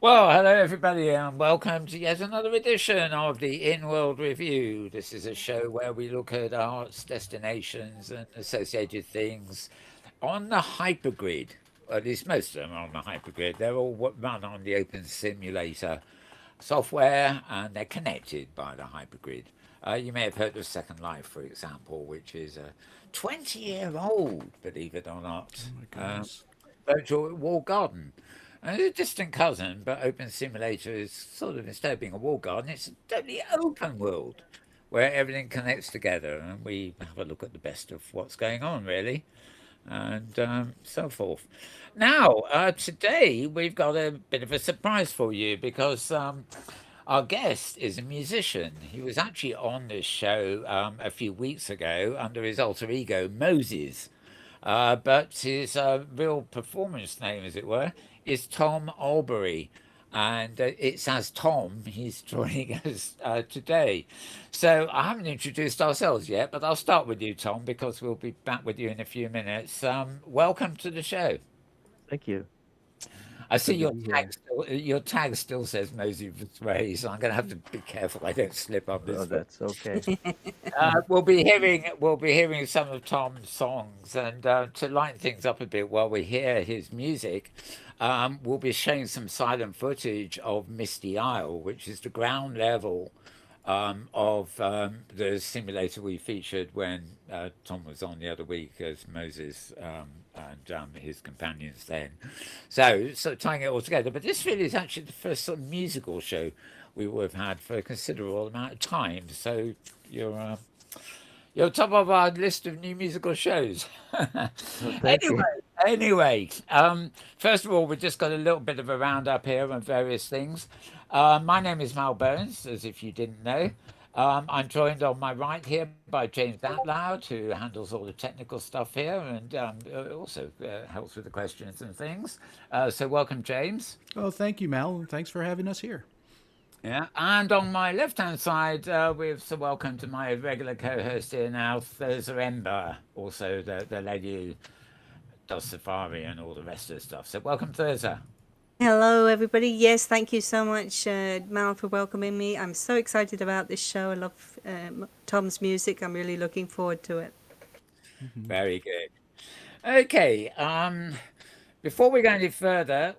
Well, hello everybody, and welcome to yet another edition of the Inworld Review. This is a show where we look at arts, destinations, and associated things on the hypergrid. Well, at least most of them are on the hypergrid. They're all run on the Open Simulator software, and they're connected by the hypergrid. You may have heard of Second Life, for example, which is a 20-year-old, believe it or Oh not, my goodness. virtual wall garden. And it's a distant cousin, but Open Simulator is sort of, instead of being a wall garden, it's a totally open world where everything connects together and we have a look at the best of what's going on, really, and so forth. Now, today we've got a bit of a surprise for you because our guest is a musician. He was actually on this show a few weeks ago under his alter ego, Moses. But his real performance name, as it were, is Tom Albury. And it's as Tom he's joining us today. So I haven't introduced ourselves yet, but I'll start with you, Tom, because we'll be back with you in a few minutes. Welcome to the show. Thank you. I It's see good to be here. your tag still says Mosey Ray, so I'm going to have to be careful I don't slip up Oh, this one. that's okay. We'll be hearing some of Tom's songs, and to lighten things up a bit while we hear his music, we'll be showing some silent footage of Misty Isle, which is the ground level of the simulator we featured when Tom was on the other week as Moses and his companions then. So tying it all together. But this really is actually the first sort of musical show we would have had for a considerable amount of time. So you're uh, you're top of our list of new musical shows. Oh, thank anyway, you. anyway, first of all, we've just got a little bit of a roundup here on various things. My name is Mal Bones, as if you didn't know. I'm joined on my right here by James Atlloud, who handles all the technical stuff here and also helps with the questions and things. So, welcome, James. Oh, thank you, Mal, and thanks for having us here. Yeah, and on my left-hand side, we've so welcome to my regular co-host here now, Thirza Ember, also the lady who does Safari and all the rest of the stuff. So welcome, Thirza. Hello, everybody. Yes, thank you so much, Mal, for welcoming me. I'm so excited about this show. I love Tom's music. I'm really looking forward to it. Very good. Okay, before we go any further,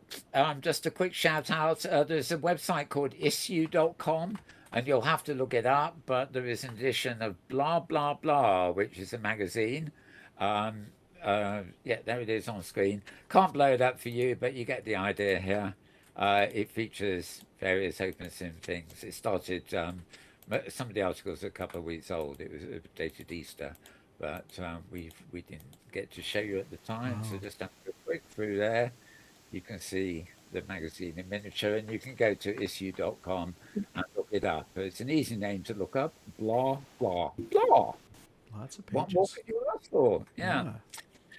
just a quick shout out. There's a website called issue.com, and you'll have to look it up, but there is an edition of Blah Blah Blah, which is a magazine. Um, yeah, there it is on screen. Can't blow it up for you, but you get the idea here. It features various open sim things. It started, some of the articles are a couple of weeks old. It was dated Easter, but we didn't get to show you at the time. So Oh, just have a quick through there. You can see the magazine in miniature, and you can go to issue.com and look it up. It's an easy name to look up. Blah blah blah. lots of What more pages. could you ask for? Yeah. Yeah.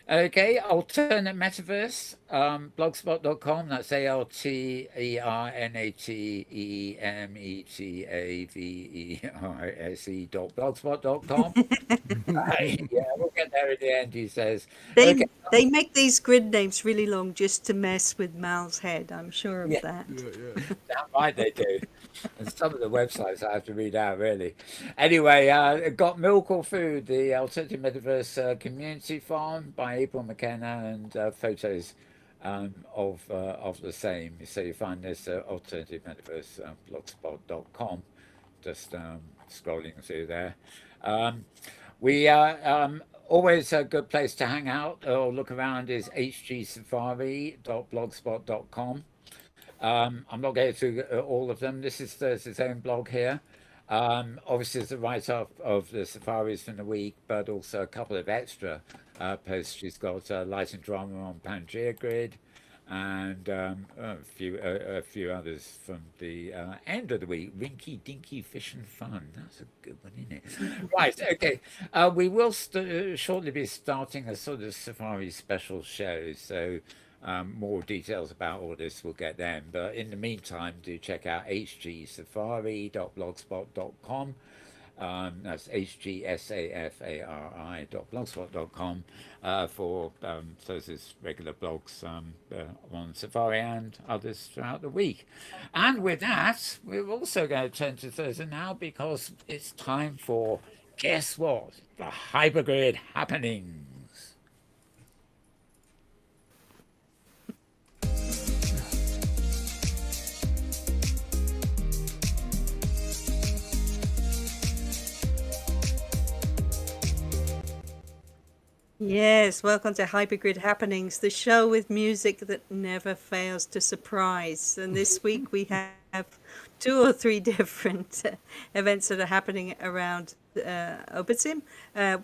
Okay, alternate metaverse, blogspot.com. That's ALTERNATEMETAVERSE dot blogspot.com. Yeah, we'll get there at the end, he says. They Okay, they make these grid names really long just to mess with Mal's head. I'm sure yeah, of that. Yeah, yeah. damn right they do. And some of the websites I have to read out, really. Anyway, Got Milk or Food, the Alternative Metaverse Community Farm by April McKenna, and photos of the same. So you find this Alternative Metaverse blogspot.com, just scrolling through there. Um, we always a good place to hang out or look around is hgsafari.blogspot.com. I'm not going through all of them. This is Thursday's own blog here. Obviously, it's a write up of the safaris from the week, but also a couple of extra posts. She's got light and drama on Pangea Grid, and a few others from the end of the week. Rinky Dinky Fish and Fun. That's a good one, isn't it? Right. Okay. We will shortly be starting a sort of safari special show. So more details about all this we'll get then. But in the meantime, do check out hgsafari.blogspot.com. That's hgsafari.blogspot.com for Thirza's regular blogs on Safari and others throughout the week. And with that, we're also going to turn to Thirza now because it's time for, guess what? The Hypergrid happenings. Yes, welcome to Hypergrid Happenings, the show with music that never fails to surprise. And this week we have 2 or 3 different events that are happening around OpenSim.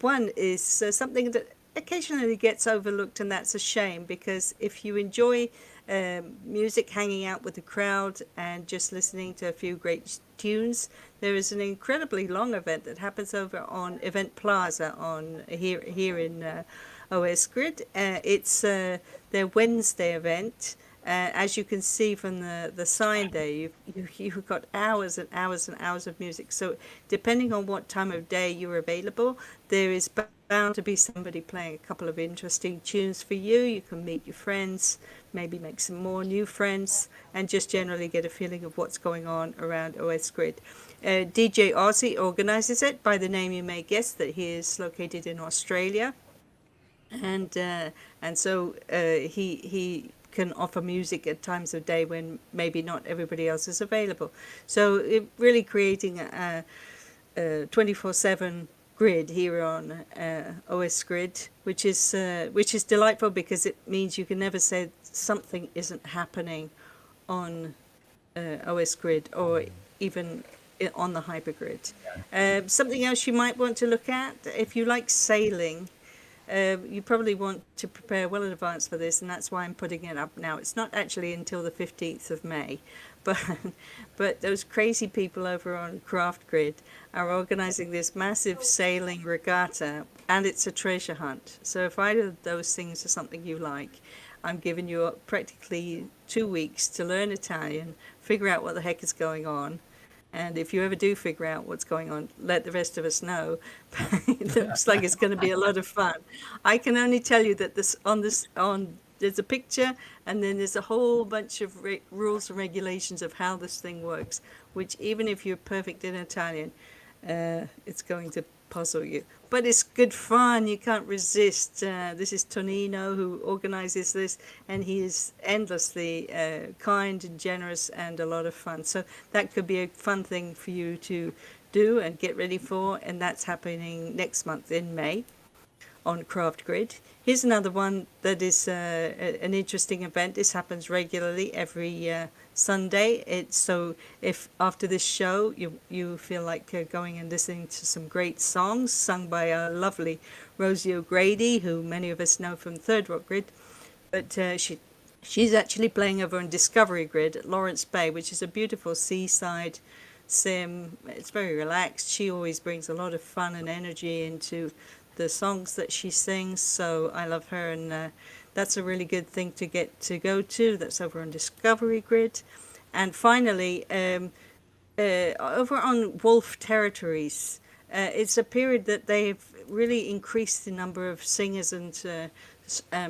One is something that occasionally gets overlooked, and that's a shame, because if you enjoy music, hanging out with the crowd and just listening to a few great tunes, there is an incredibly long event that happens over on Event Plaza on here in OS Grid. It's their Wednesday event. As you can see from the sign there, you've got hours and hours and hours of music. So depending on what time of day you're available, there is bound to be somebody playing a couple of interesting tunes for you. You can meet your friends, maybe make some more new friends, and just generally get a feeling of what's going on around OS Grid. DJ Ozzy organizes it. By the name you may guess that he is located in Australia, and so he can offer music at times of day when maybe not everybody else is available. So it really creating a 24/7 grid here on OS Grid, which is delightful, because it means you can never say something isn't happening on OS Grid or even on the Hypergrid. Something else you might want to look at, if you like sailing, you probably want to prepare well in advance for this, and that's why I'm putting it up now. It's not actually until the 15th of May, but those crazy people over on Craft Grid are organizing this massive sailing regatta, and it's a treasure hunt. So if either of those things are something you like, I'm giving you practically 2 weeks to learn Italian, figure out what the heck is going on. And if you ever do figure out what's going on, let the rest of us know. It looks like it's going to be a lot of fun. I can only tell you that there's a picture, and then there's a whole bunch of rules and regulations of how this thing works, which even if you're perfect in Italian, it's going to puzzle you. But it's good fun. You can't resist. This is Tonino who organizes this, and he is endlessly kind and generous and a lot of fun. So that could be a fun thing for you to do and get ready for, and that's happening next month in May on Craft Grid. Here's another one that is an interesting event. This happens regularly every Sunday. So if after this show you feel like going and listening to some great songs sung by a lovely Rosie O'Grady, who many of us know from Third Rock Grid, but she's actually playing over on Discovery Grid at Lawrence Bay, which is a beautiful seaside sim. It's very relaxed. She always brings a lot of fun and energy into the songs that she sings, so I love her, and that's a really good thing to get to go to. That's over on Discovery Grid. And finally, over on Wolf Territories, it's a period that they've really increased the number of singers and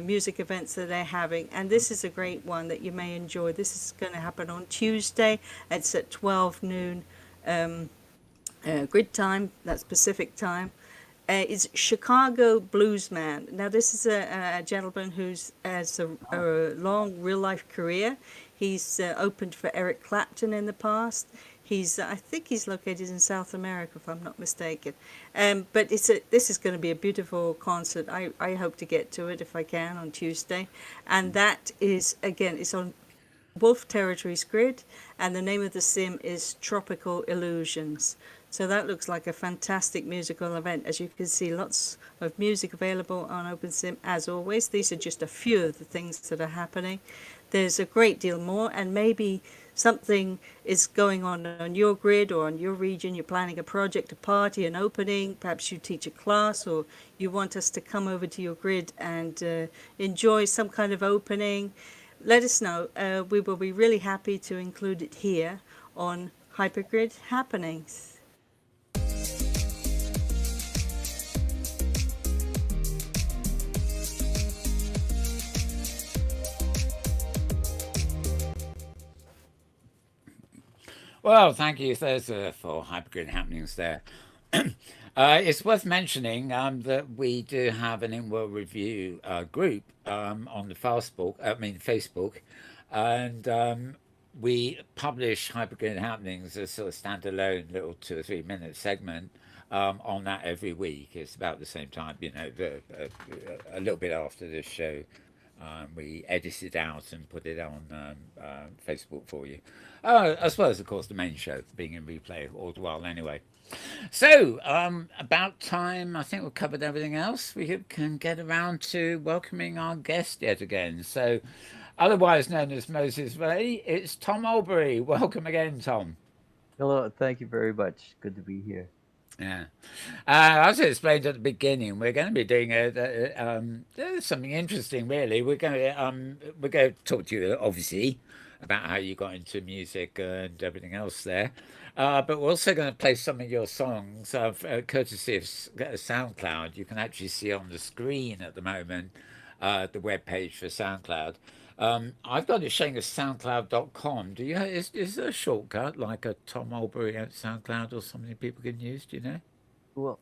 music events that they're having, and this is a great one that you may enjoy. This is going to happen on Tuesday. It's at 12 noon grid time, that's Pacific time. It's Chicago Bluesman. Now, this is a gentleman who's has a long real-life career. He's opened for Eric Clapton in the past. I think he's located in South America, if I'm not mistaken. But this is going to be a beautiful concert. I hope to get to it if I can on Tuesday. And that is, again, it's on Wolf Territories Grid, and the name of the sim is Tropical Illusions. So that looks like a fantastic musical event. As you can see, lots of music available on OpenSim as always. These are just a few of the things that are happening. There's a great deal more, and maybe something is going on your grid or on your region. You're planning a project, a party, an opening. Perhaps you teach a class, or you want us to come over to your grid and enjoy some kind of opening. Let us know. We will be really happy to include it here on Hypergrid Happenings. Well, thank you, Thirza, for Hypergrid Happenings there. It's worth mentioning that we do have an Inworld review group on the Facebook, and we publish Hypergrid Happenings as sort of standalone little 2 or 3 minute segment on that every week. It's about the same time, a little bit after this show. We edit it out and put it on Facebook for you, as well as, of course, the main show being in replay all the while anyway. So, about time. I think we've covered everything else. We can get around to welcoming our guest yet again. So, otherwise known as Moses Rau, it's Tom Albury. Welcome again, Tom. Hello, thank you very much. Good to be here. Yeah. As I explained at the beginning, we're going to be doing something interesting, really. We're going to talk to you, obviously, about how you got into music and everything else there. But we're also going to play some of your songs, courtesy of SoundCloud. You can actually see on the screen at the moment the web page for SoundCloud. I've got it showing as soundcloud.com. Is there a shortcut like a Tom Albury at SoundCloud or something people can use? Do you know? Well,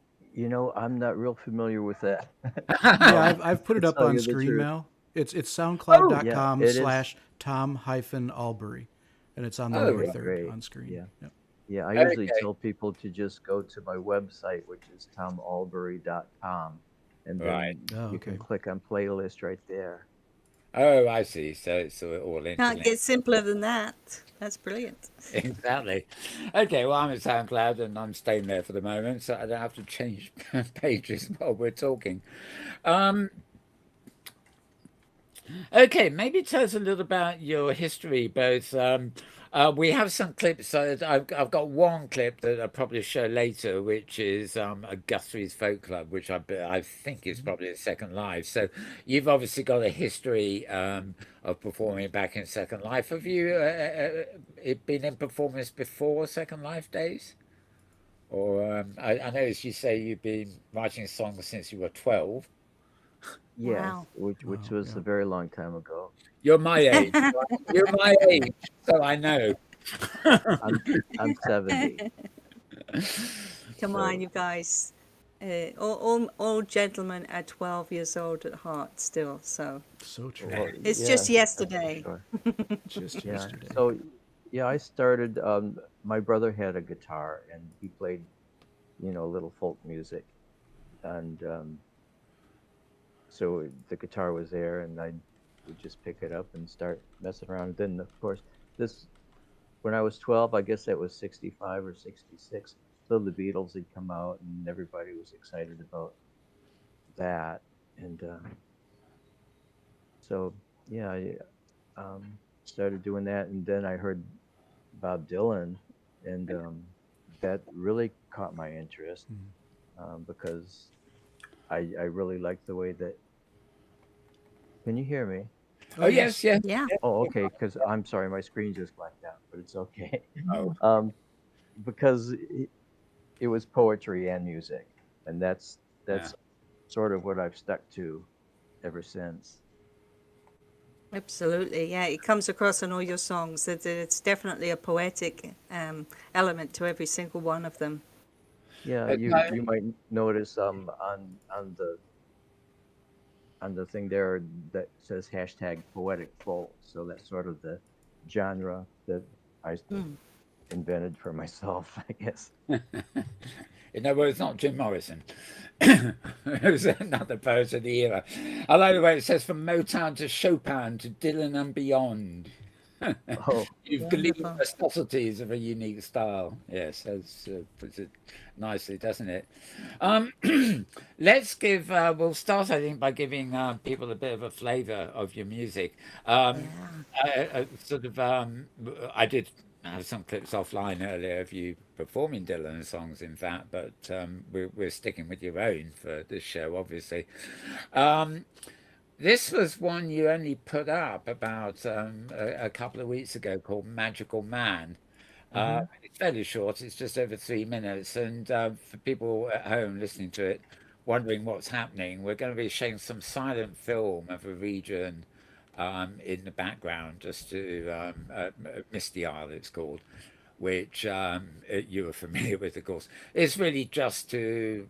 I'm not real familiar with that. Yeah, I've put it To up tell on you the screen, truth. Mel. It's Yeah, soundcloud.com it is. slash Tom-Albury. And it's on the Oh, lower right. third Great. on screen. Yeah. Yep. Yeah, I Okay. usually tell people to just go to my website, which is tomalbury.com, and Right. then Oh, you can okay. click on playlist right there. Oh, I see. So it's all Can't internet. get simpler than that. That's brilliant. Exactly. Okay, well, I'm at SoundCloud and I'm staying there for the moment, so I don't have to change pages while we're talking. Um, okay, maybe tell us a little about your history, both. We have some clips. So I've got one clip that I'll probably show later, which is a Guthrie's Folk Club, which I think is probably a Second Life. So you've obviously got a history of performing back in Second Life. Have you been in performance before Second Life days? Or I noticed you say you've been writing songs since you were 12. Yes, Wow. which Wow, was yeah. a very long time ago. You're my age. You're my age, so I know. I'm 70, Come on, so you guys. All gentlemen are 12 years old at heart still, so So true. well, it's yeah, just that's for yesterday. sure. Just Yeah. yesterday. So yeah, I started. My brother had a guitar, and he played, little folk music, and so the guitar was there, and I would just pick it up and start messing around. And then, of course, this when I was 12, I guess that was 65 or 66. So the Beatles had come out, and everybody was excited about that. And so, yeah, I started doing that. And then I heard Bob Dylan, and that really caught my interest because I really liked the way that. Can you hear me? Oh, yes, yeah. Yeah. Oh, okay. Because I'm sorry, my screen just blacked out, but it's okay. Oh, Because it was poetry and music, and that's yeah. sort of what I've stuck to ever since. Absolutely, yeah. It comes across in all your songs. It's definitely a poetic element to every single one of them. Yeah, It's you like- you might notice on the thing there that says hashtag poetic folk. So that's sort of the genre that I invented for myself, I guess. well, it's not Jim Morrison. It was another poet of the era. I like the way it says from Motown to Chopin to Dylan and beyond. Oh, You've gleaned Wonderful. the subtleties of a unique style. Yes, that puts it nicely, doesn't it? Let's give. We'll start, I think, by giving people a bit of a flavour of your music. I did have some clips offline earlier of you performing Dylan songs, in fact, but we're sticking with your own for this show, obviously. This was one you only put up about a couple of weeks ago called Magical Man. It's fairly short, it's just over 3 minutes. And for people at home listening to it, wondering what's happening, we're going to be showing some silent film of a region in the background, just to Misty Isle, it's called, which you are familiar with, of course. It's really just to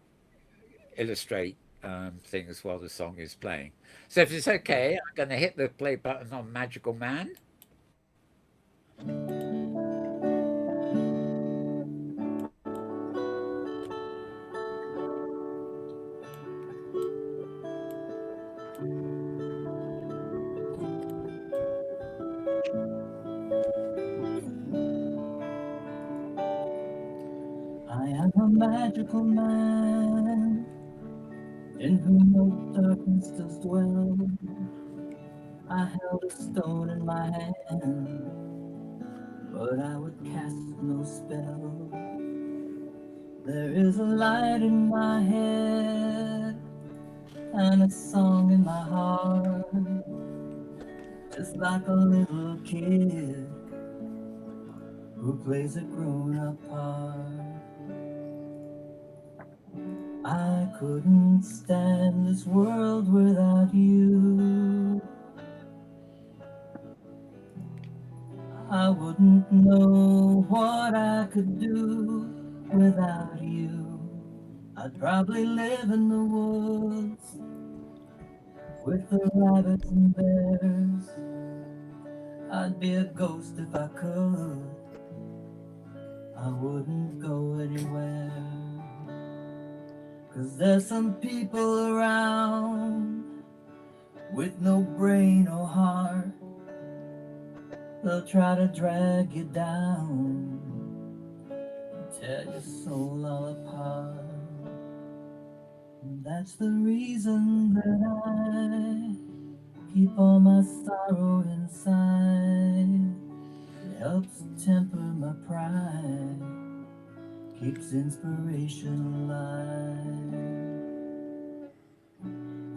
illustrate things while the song is playing. So if it's okay, I'm going to hit the play button on Magical Man. I am a magical man in whom no darkness does dwell. I held a stone in my hand, but I would cast no spell. There is a light in my head and a song in my heart, just like a little kid who plays a grown-up part. I couldn't stand this world without you. I wouldn't know what I could do without you. I'd probably live in the woods with the rabbits and bears. I'd be a ghost if I could. I wouldn't go anywhere. 'Cause there's some people around with no brain or heart. They'll try to drag you down, tear your soul all apart. And that's the reason that I keep all my sorrow inside. It helps temper my pride, keeps inspiration alive.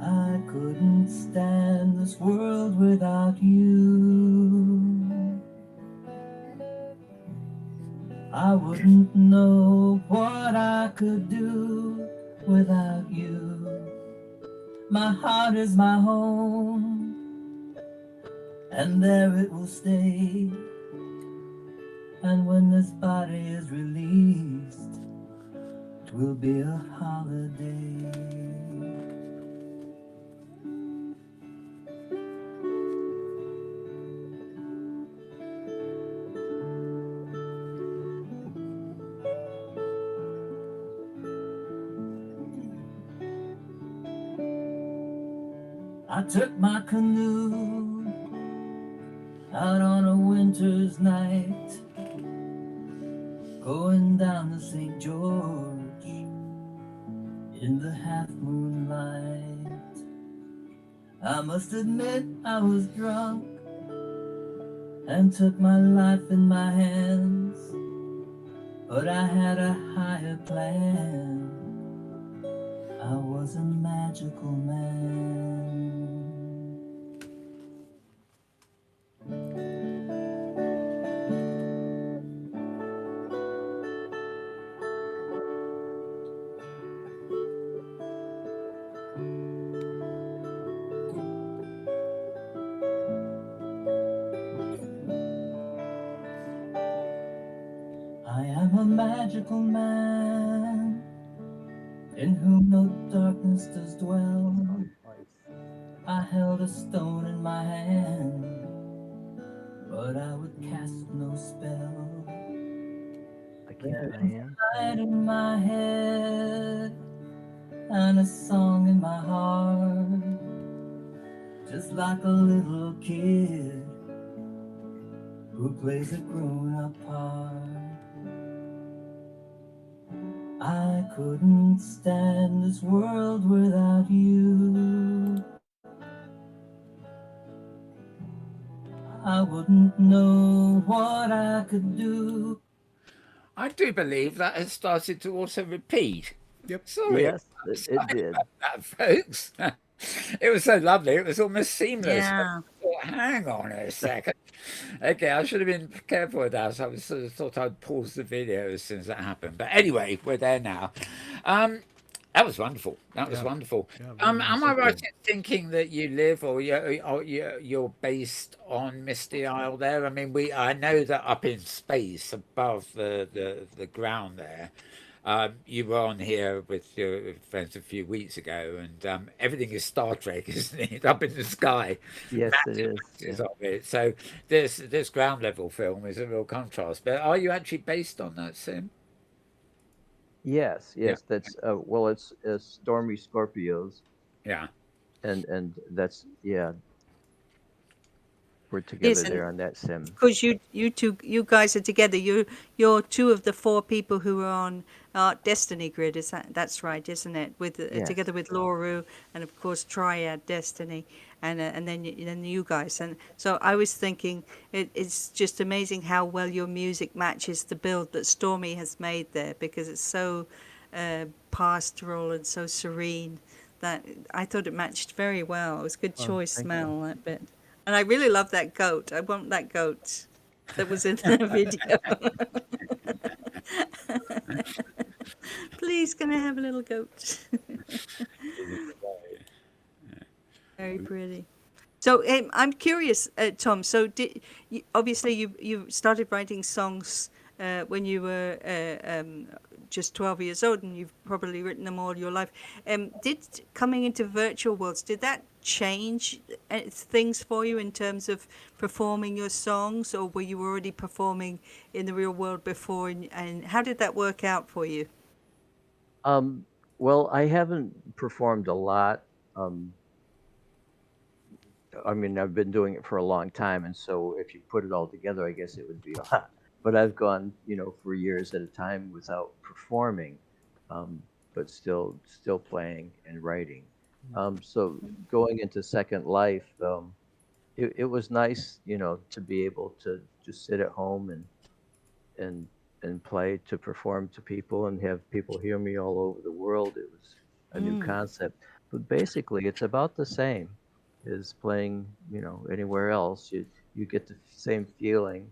I couldn't stand this world without you. I wouldn't know what I could do without you. My heart is my home, and there it will stay. And when this body is released, it will be a holiday. I took my canoe out on a winter's night, going down the St. George in the half moonlight. I must admit I was drunk and took my life in my hands, but I had a higher plan. I was a magical man. I am a magical man in whom no darkness does dwell. I held a stone in my hand, but I would cast no spell. I can't, There's man. a light in my head and a song in my heart, just like a little kid who plays a grown-up part. I couldn't stand this world without you. I wouldn't know what I could do. I do believe that has started to also repeat. Yep. Sorry Yes, it did. about that, folks. It was so lovely. It was almost seamless. Yeah. I thought, hang on a second. Okay, I should have been careful with that. So I sort of thought I'd pause the video as soon as that happened. But anyway, we're there now. That was wonderful. That was Yeah. wonderful. Yeah, very nice. Am I right you. in thinking that you live or you're based on Misty Isle there? I mean, I know that up in space above the ground there, you were on here with your friends a few weeks ago, and everything is Star Trek, isn't it? Up in the sky, Yes, it massive is. patches Yeah. of it. So this ground level film is a real contrast. But are you actually based on that sim? Yes, Yeah, yes. That's well, it's Stormy Scorpios, yeah. and that's yeah. We're Yes, together and there on that sim. because you guys are together. You're two of the four people who are on Destiny Grid. That's right, isn't it? With Yes. together with Lauru and of course Triad Destiny, and then you guys. And so I was thinking it's just amazing how well your music matches the build that Stormy has made there, because it's so pastoral and so serene that I thought it matched very well. It was a good Oh, choice, thank you. Mel, that bit. And I really love that goat. I want that goat that was in the video. Please, can I have a little goat? Very pretty. So I'm curious, Tom. So obviously you started writing songs when you were just 12 years old, and you've probably written them all your life. Did coming into virtual worlds, did that change things for you in terms of performing your songs, or were you already performing in the real world before? And how did that work out for you? Um, well, I haven't performed a lot. Um, I mean, I've been doing it for a long time, and so if you put it all together, I guess it would be a lot. But I've gone, for years at a time without performing, um, but still playing and writing. So going into Second Life, it was nice, to be able to just sit at home and and play to perform to people and have people hear me all over the world. It was a new Mm. concept, but basically it's about the same as playing, anywhere else. You get the same feeling,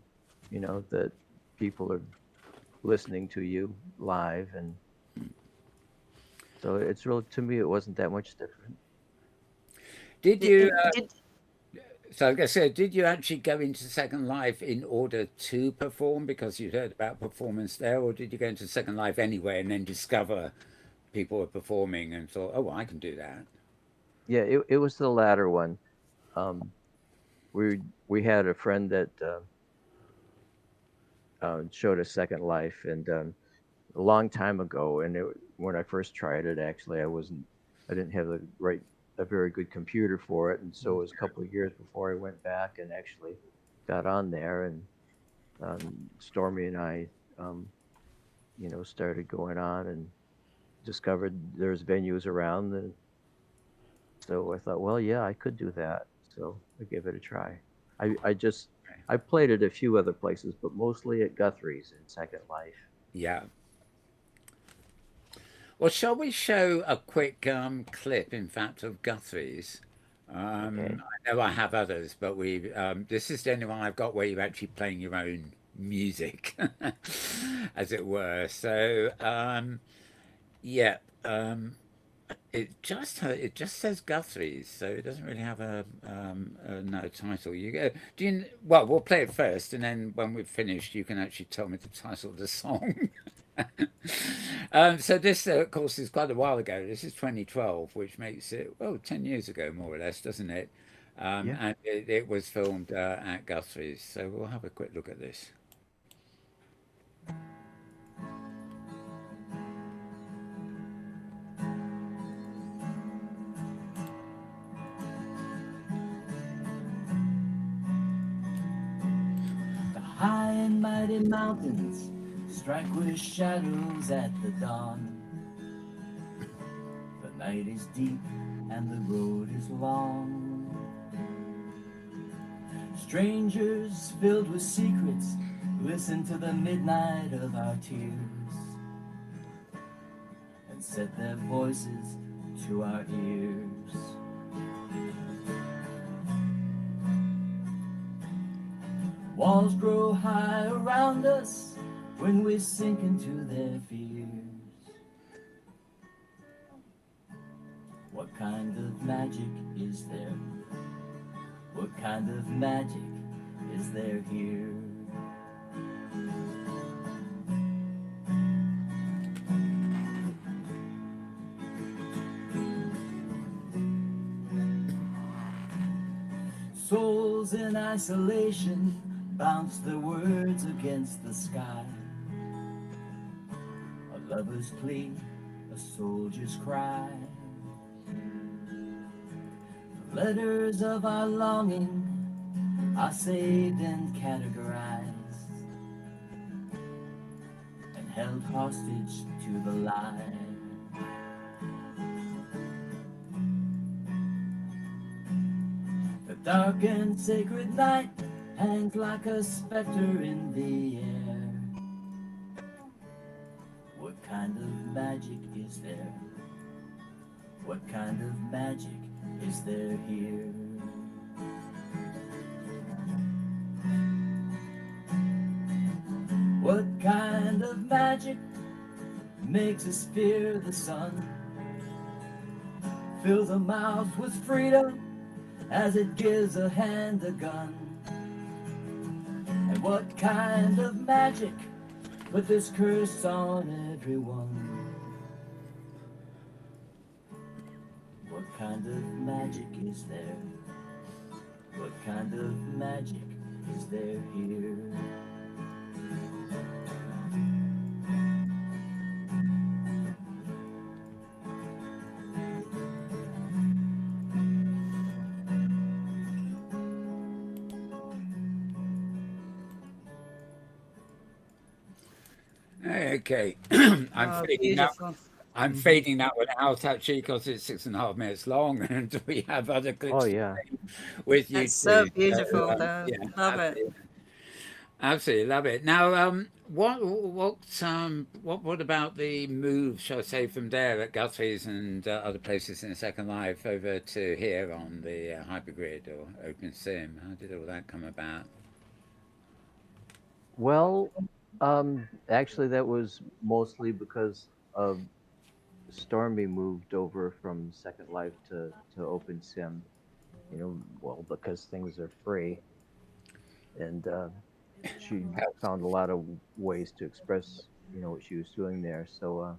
that people are listening to you live, and so it's really, to me, it wasn't that much different. Did you? Did So like I said, did you actually go into Second Life in order to perform because you heard about performance there, or did you go into Second Life anyway and then discover people were performing and thought, oh, well, I can do that? Yeah, it was the latter one. Um, we had a friend that showed us Second Life, and a long time ago. And when I first tried it, actually, I didn't have a very good computer for it, and so it was a couple of years before I went back and actually got on there. And Stormy and I, started going on and discovered there's venues around, and so I thought, well, yeah, I could do that. So I gave it a try. I played it a few other places, but mostly at Guthrie's in Second Life. Yeah. Well, shall we show a quick clip, in fact, of Guthrie's? Okay. I know I have others, but this is the only one I've got where you're actually playing your own music, as it were. So, yeah, it just says Guthrie's, so it doesn't really have no title. Well, we'll play it first, and then when we've finished, you can actually tell me the title of the song. So this, of course, is quite a while ago. This is 2012, which makes it, well, 10 years ago, more or less, doesn't it? Yeah. And it was filmed at Guthrie's. So we'll have a quick look at this. The high and mighty mountains strike with shadows at the dawn. The night is deep and the road is long. Strangers filled with secrets listen to the midnight of our tears and set their voices to our ears. Walls grow high around us when we sink into their fears. What kind of magic is there? What kind of magic is there here? Souls in isolation bounce their words against the sky. A lover's plea, a soldier's cry. The letters of our longing are saved and categorized and held hostage to the lie. The dark and sacred night hangs like a specter in the air. What kind of magic is there? What kind of magic is there here? What kind of magic makes us fear the sun? Fills a mouth with freedom as it gives a hand a gun. And what kind of magic put this curse on everyone? What kind of magic is there? What kind of magic is there here? Okay, I'm Oh, fading that. beautiful. I'm fading that one out actually because it's 6.5 minutes long, and we have other Oh clips to yeah. play with you That's so too. beautiful, though. Yeah, Love it. absolutely love it. Now, what about the move, shall I say, from there at Guthrie's and other places in Second Life over to here on the Hypergrid or OpenSim? How did all that come about? Well, actually, that was mostly because Stormy moved over from Second Life to OpenSim. You know, well, because things are free, and she found a lot of ways to express, what she was doing there. So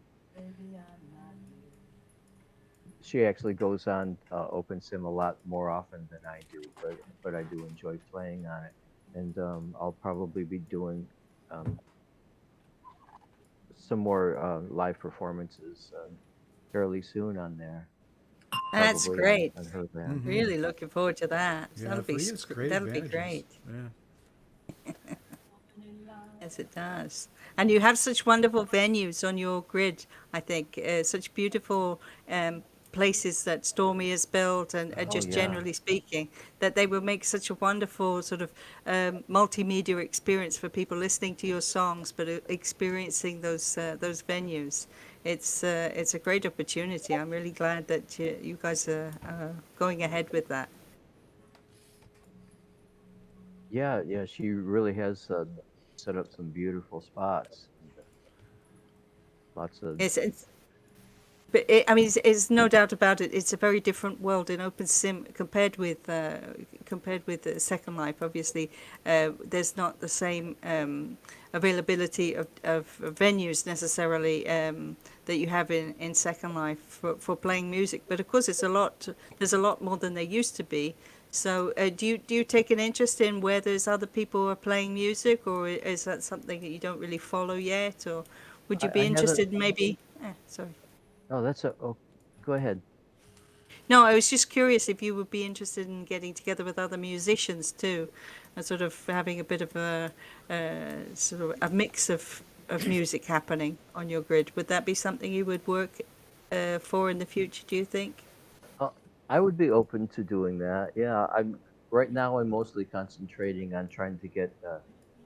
she actually goes on OpenSim a lot more often than I do, but I do enjoy playing on it, and I'll probably be doing um, some more live performances fairly soon on there, That's probably on, great. on her band. Mhm. Really looking forward to that. Yeah, free has great That'll be advantages. great. Yeah. Yes, it does. And you have such wonderful venues on your grid, I think, such beautiful places that Stormy has built, and Oh just yeah, generally speaking, that they will make such a wonderful sort of multimedia experience for people listening to your songs, but experiencing those venues. It's a great opportunity. I'm really glad that you guys are going ahead with that. yeah. She really has set up some beautiful spots. And, lots of It's But I mean, it's no doubt about it. It's a very different world in Open Sim compared with Second Life. Obviously, there's not the same availability of venues necessarily that you have in Second Life for playing music. But of course, it's a lot. There's a lot more than there used to be. So, do you take an interest in where there's other people who are playing music, or is that something that you don't really follow yet, or would you be I haven't. interested in maybe? Sorry. Oh, that's a. Oh, go ahead. No, I was just curious if you would be interested in getting together with other musicians too, and sort of having a bit of sort of a mix of music happening on your grid. Would that be something you would work for in the future, do you think? Uh, I would be open to doing that. Yeah, I'm right now. I'm mostly concentrating on trying to get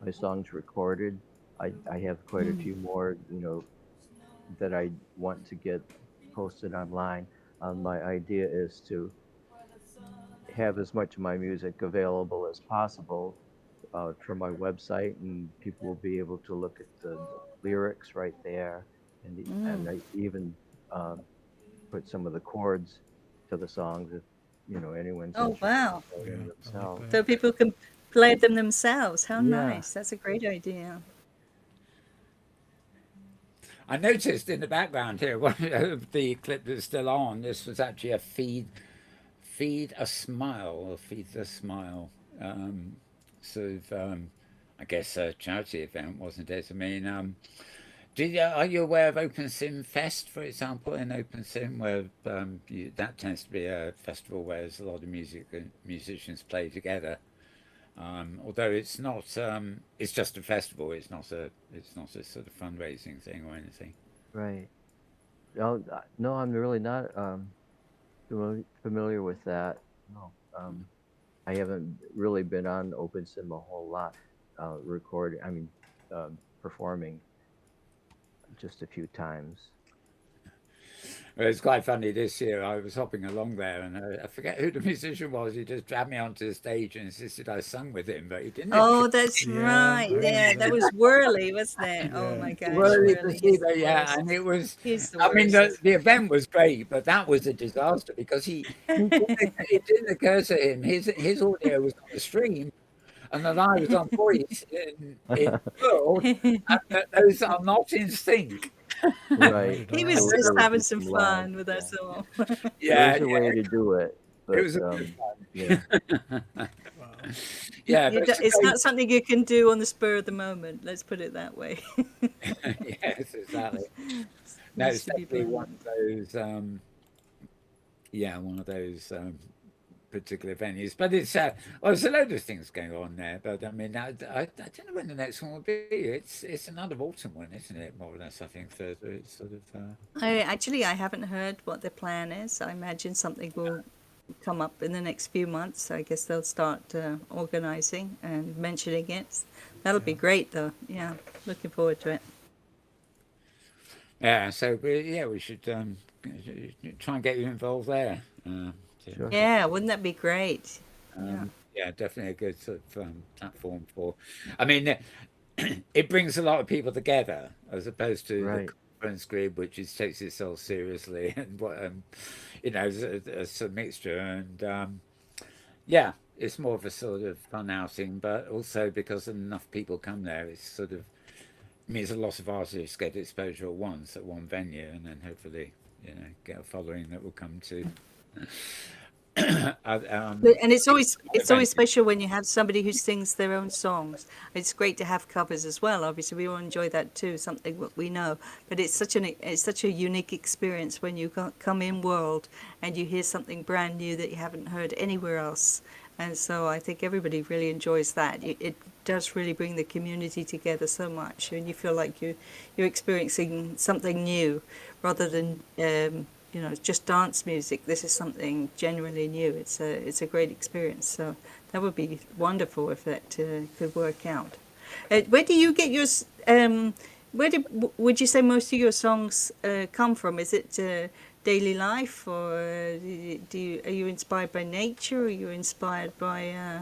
my songs recorded. I have quite a few more, that I want to get posted online. My idea is to have as much of my music available as possible from my website, and people will be able to look at the lyrics right there, and I even put some of the chords to the songs if anyone's Oh, interested wow. in playing them Yeah, I like themselves. So that. people can play them themselves. How Yeah, nice. That's a great idea. I noticed in the background here, one of the clip that's still on, this was actually a feed a smile, or feed the smile, sort of, I guess a charity event, wasn't it? I mean, are you aware of Open Sim Fest, for example, in Open Sim, where that tends to be a festival where there's a lot of musicians play together. Although it's not, it's just a festival. It's not a sort of fundraising thing or anything. right. No, no, I'm really not familiar with that. No, I haven't really been on OpenSim a whole lot. Performing just a few times. Well, it's quite funny this year. I was hopping along there, and I forget who the musician was. He just dragged me onto the stage and insisted I sung with him, but he didn't. Oh, that's Yeah, right. I Yeah, remember that that. was Whirly, wasn't it? Oh Yeah. my gosh, Well, you can Whirly. see He's the that, yeah, worst. and it was. He's the I mean, the worst. the event was great, but that was a disaster because it didn't occur to him. His audio was on the stream, and then I was on voice in World, and that those are not in sync. Not Right. at He There, was all. there just would having be some some lag. fun with Yeah. us all. There Yeah, is a way to do it, it but was a bit yeah. fun. Wow. Yeah, but it's a It's great. not something you can do on the spur of the moment. Let's put it that way. Yes, exactly. No, Needs it's to be definitely one planned. of those. Yeah, one of those particular venues. But well, there's a load of things going on there. But I mean, I don't know when the next one will be. It's another autumn one, isn't it? More or less, I think. Thirza. It's sort of. I haven't heard what the plan is. I imagine something will come up in the next few months. I guess they'll start organizing and mentioning it. That'll be Yeah. great, though. Yeah, looking forward to it. Yeah. So we should try and get you involved there. Sure. Yeah, wouldn't that be great? Yeah. Yeah, definitely a good sort of platform for. I mean, it brings a lot of people together as opposed to the Right. conference grid, which takes itself seriously and what it's a mixture. And yeah, it's more of a sort of fun outing, but also because enough people come there, it's sort of means a lot of artists get exposure at once at one venue, and then hopefully get a following that will come to. And it's Event. always special when you have somebody who sings their own songs. It's great to have covers as well. Obviously, we all enjoy that too. Something that we know, but it's such a unique experience when you come in world and you hear something brand new that you haven't heard anywhere else. And so I think everybody really enjoys that. It does really bring the community together so much, and you feel like you're experiencing something new rather than just dance music. This is something genuinely new. It's a great experience. So that would be wonderful if that could work out. Where do you get yours? Would you say most of your songs come from? Is it daily life, or are you inspired by nature? Or are you inspired by?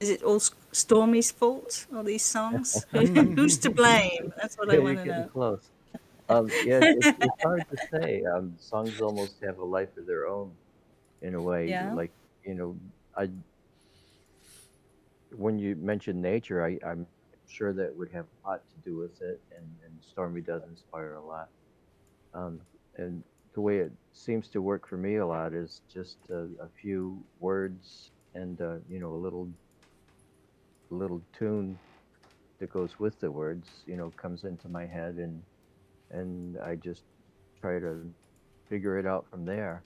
Is it all Stormy's fault? All these songs? Who's to blame? That's what I Yeah, want you're to getting know. close. Yeah, it's hard to say. Songs almost have a life of their own in a way. Yeah. Like, you know, I when you mention nature, I'm sure that would have a lot to do with it, and Stormy does inspire a lot. Um, and the way it seems to work for me a lot is just a few words and a little tune that goes with the words, comes into my head, and I just try to figure it out from there.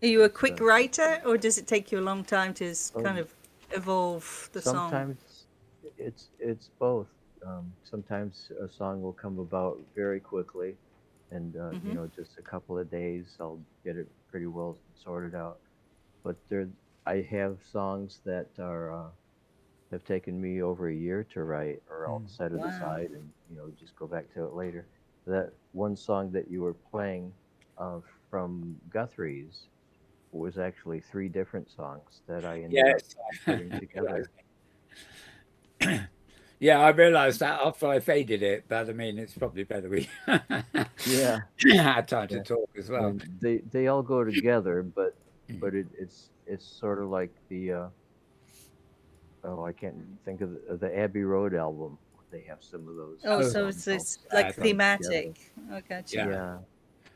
Are you a It's quick writer, or does it take you a long time to kind um, of evolve the song? sometimes it's both. Sometimes a song will come about very quickly, and Hmm. just a couple of days I'll get it pretty well sorted out. But I have songs that have taken me over a year to write, or I'll Mm. set it Wow. aside and just go back to it later. That one song that you were playing uh, from Guthrie's was actually three different songs that I ended up Yes. putting together. Yeah, I realised that after I faded it, but I mean, it's probably better we Yeah, had time to yeah. talk as I well. mean, they all go together, but Mm. it's sort of like the oh, I can't think of the Abbey Road album. They have some of those Oh, Oh, so songs all it's like that, strung together. thematic. I gotcha. yeah. Yeah.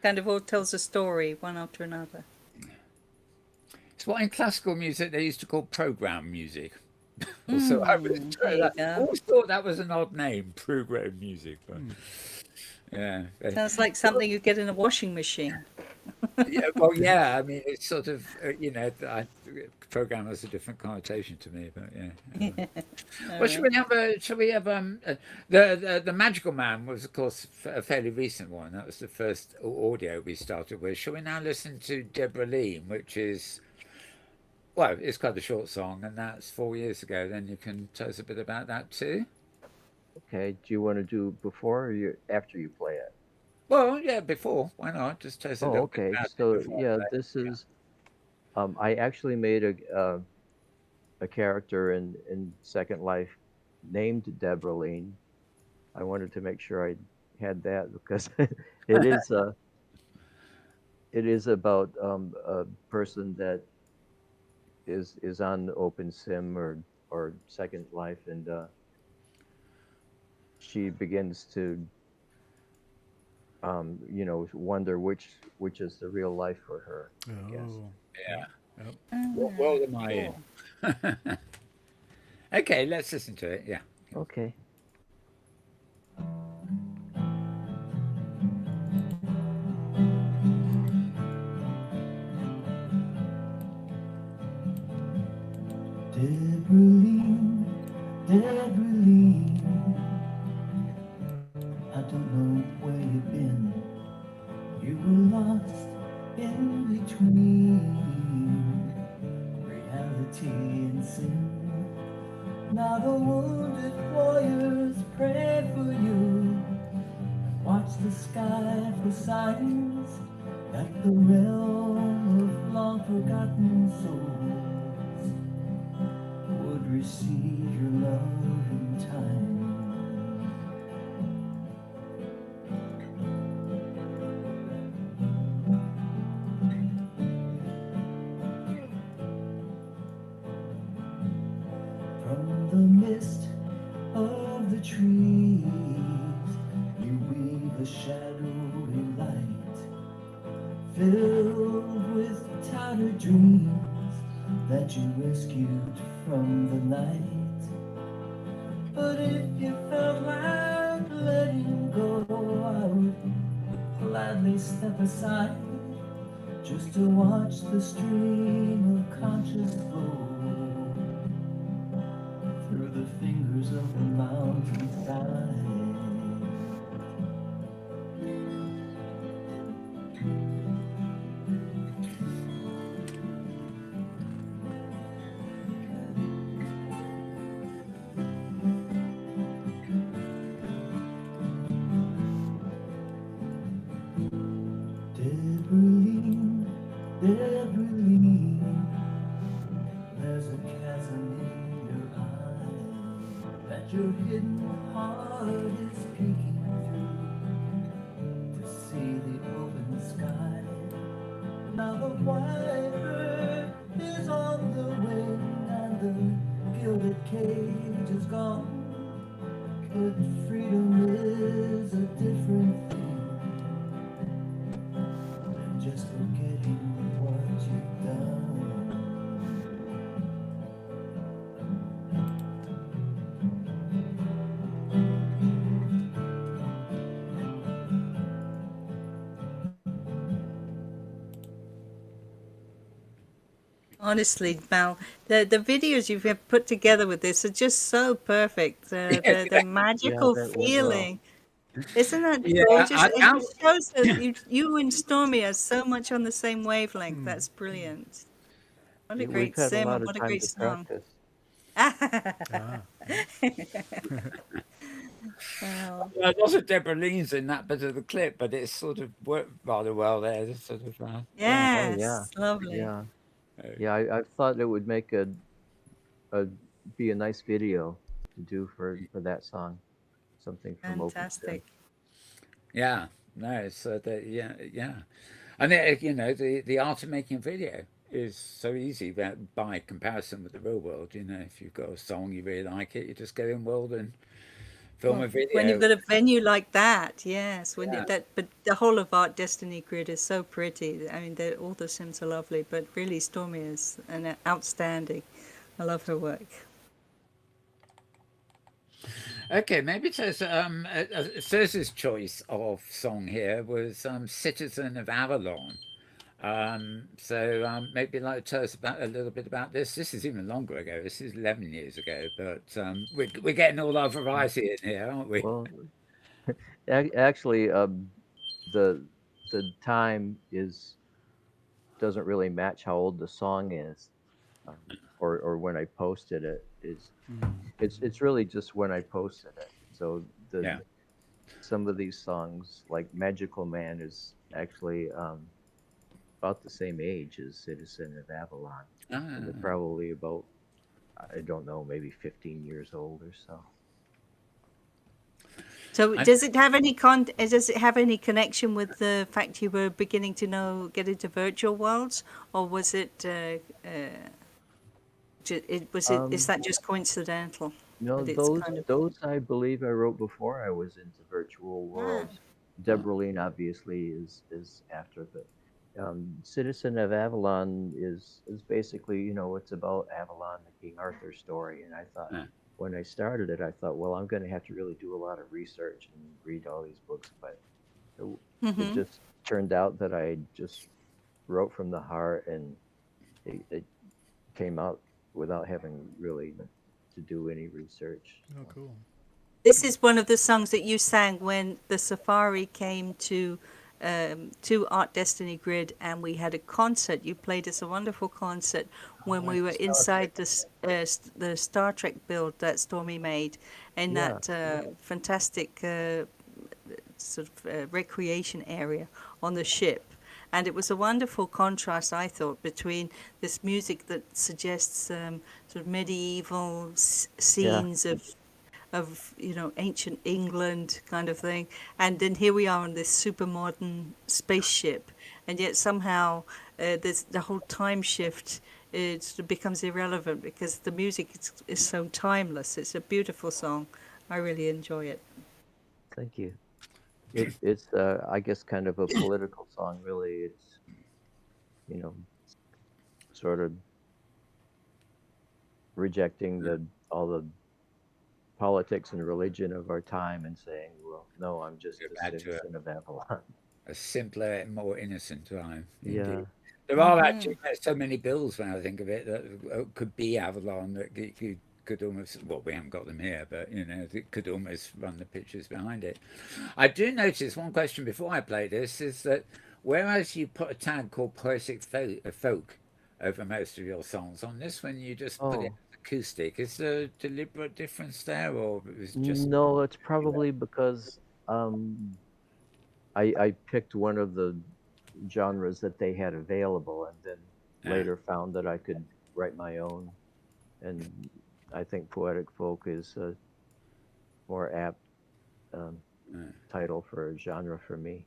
Kind of all tells a story, one after another. It's what in classical music they used to call program music. Also, I was There you go. always thought that was an odd name, program music. But yeah, Sounds like something you get in a washing machine. yeah, well, yeah. I mean, it's sort of program has a different connotation to me, but yeah. All Well, right. shall we have the Magical Man was of course a fairly recent one. That was the first audio we started with. Shall we now listen to Deborah Lee, which is well, it's quite a short song, and that's 4 years ago. Then you can tell us a bit about that too. Okay. Do you want to do before or after you play it? Well, yeah, before. Why not? Just tell us a Oh, little bit okay. about it So before I yeah, play. this is I actually made a character in Second Life named Deborah Lean. I wanted to make sure I had that because it is about a person that is on OpenSim or Second Life, and she begins to wonder which is the real life for her, I guess. Oh, Yeah. yep. What Ah, world am I cool. in? Okay, let's listen to it. Yeah. Okay. Debreline, Debreline, I don't know where you've been. You were lost in between reality and sin. Now the wounded warriors pray for you. Watch the sky for signs that the realm of long forgotten souls would receive your love in time. From the mist of the trees, you weave a shadowy light, filled with tattered dreams that you rescued from the night. But if you felt like letting go, I would gladly step aside just to watch the stream of conscious flow through the fingers of the mountainside. Debreline, Debreline, there's a chasm in your eye that your hidden heart is peeking through to see the open sky. Now the white bird is on the wing and the gilded cage is gone. But freedom is a different thing than just forgetting what you've done. Honestly, Mal, the videos you've put together with this are just so perfect. The Yeah, magical that went well. feeling, isn't that Yeah, gorgeous? I, It I, just shows that you and Stormy are so much on the same wavelength. That's brilliant. What a We've great had a sim lot and of what a time great to song. practice. Ah, Well, lots of Deborah Leans in that bit of the clip, but it's sort of worked rather well there. It's sort of, yeah. Oh yeah, yes, lovely. yeah, yeah. I thought it would make a be a nice video. to do for that song, something from OpenSim. Fantastic. Yeah, no, it's yeah, yeah. And you know, the art of making a video is so easy by comparison with the real world. You know, if you've got a song you really like it, you just go in world and film a Well, when you've video. got a venue like that, yes, when Yeah. that, but the whole of Art Destiny Grid is so pretty. I mean, all the sims are lovely, but really Stormy is outstanding. I love her work. Okay, maybe Thirza's choice of song here was "Citizen of Avalon." Maybe like tell us about a little bit about this. This is even longer ago. This is 11 years ago, but we're getting all our variety in here, aren't we? Well, actually, the the time is doesn't really match how old the song is, um, or when I posted it. Is it's really just when I posted it. So the Yeah. some of these songs, like Magical Man, is actually about the same age as Citizen of Avalon. So they're Ah. probably about, I don't know, maybe 15 years old or so. So And does it have any connection with the fact you were beginning to get into virtual worlds, or was it, is Um, that just coincidental no, that it's those kind of, those I believe I wrote before I was into virtual ah, worlds. Deborah obviously is after, but Citizen of Avalon is basically, it's about Avalon, the King Arthur story. And I thought, uh, when I started it, I thought, well, I'm going to have to really do a lot of research and read all these books, but it, it mm-hmm. just turned out that I just wrote from the heart, and it came out without having really to do any research. Oh, So, cool. This is one of the songs that you sang when the safari came to Art Destiny Grid, and we had a concert. You played us a wonderful concert when oh, we at were the Star Trek. inside the Star Trek build that Stormy made in Yeah, that fantastic sort of recreation area on the ship. And it was a wonderful contrast, I thought, between this music that suggests sort of medieval yeah. scenes of ancient England kind of thing, and then here we are on this super modern spaceship, and yet somehow there's the whole time shift. It sort of becomes irrelevant because the music is so timeless. It's a beautiful song. I really enjoy it. Thank you. It's I guess kind of a political song, really. It's, you know sort of rejecting the all the politics and religion of our time and saying, well, no, I'm just go a back to citizen of Avalon. a simpler and more innocent time, Yeah, indeed. There are actually so many bills when I think of it that could be Avalon that you could almost, well, we haven't got them here, but you know, it could almost run the pictures behind it. I do notice one question before I play this is that whereas you put a tag called poetic folk over most of your songs, on this one you just put it oh, acoustic. Is there a deliberate difference there, or is it just no, it's probably because um I picked one of the genres that they had available, and then uh, later found that I could write my own. And I think poetic folk is a more apt um, uh. title for a genre for me.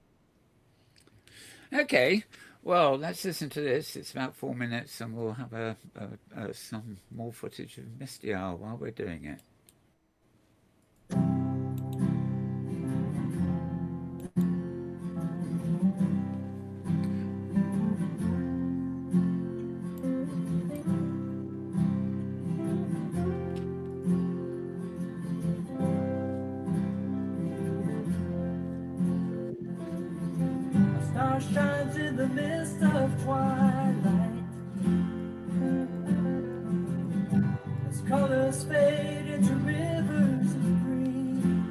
Okay, well, let's listen to this. It's about 4 minutes, and we'll have some more footage of Misty Owl while we're doing it. A star shines in the mist of twilight as colors fade into rivers of green.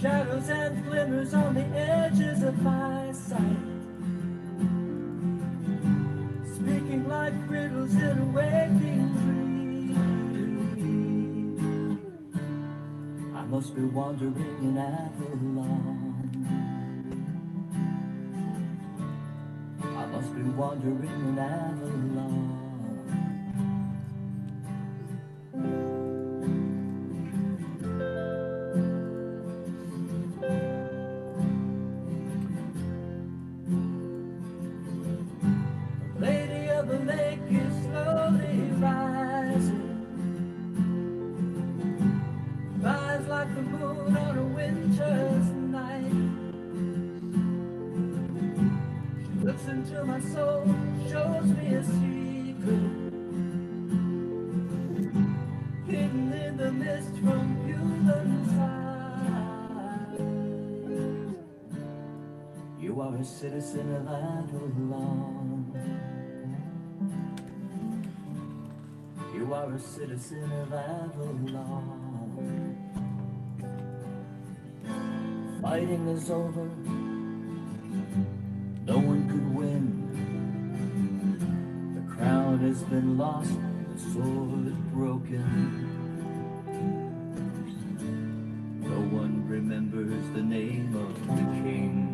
Shadows and glimmers on the edges of my sight, speaking like riddles in a waking dream. I must be wandering in Avalon. I must be wandering in Avalon. like the moon on a winter's night. She looks into my soul, shows me a secret, hidden in the mist from human sight. You are a citizen of Atlloud. You are a citizen of Atlloud. Fighting is over, no one could win. The crown has been lost, the sword broken. No one remembers the name of the king.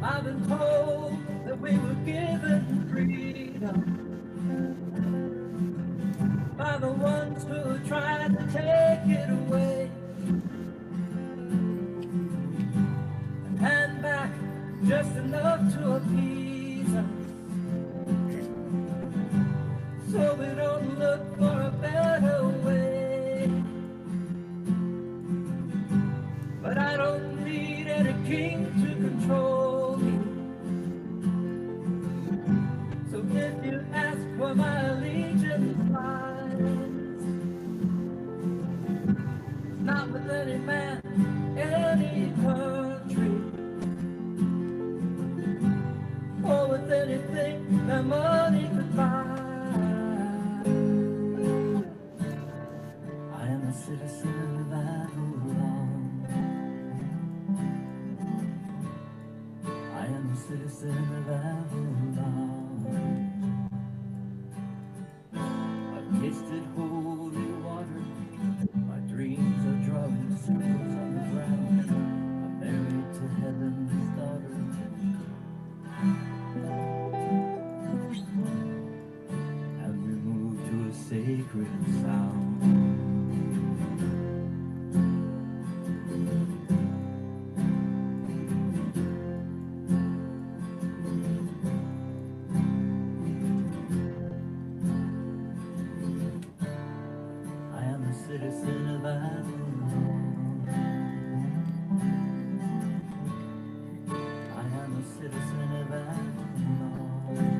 I've been told that we were given freedom by the ones who tried to take it away, and hand back just enough to appease us, so we don't look for a better way. But I don't need any king to control me. So if you ask where my allegiance lies, not with any man, any country, or with anything that money could buy. I am a citizen of Atlloud. I am a citizen of Atlloud. I've tasted holy water. My dreams are drawing circles on the ground. I'm married to heaven's daughter. And we move to a sacred sound. I am a citizen of Atlloud. I am a citizen of Atlloud.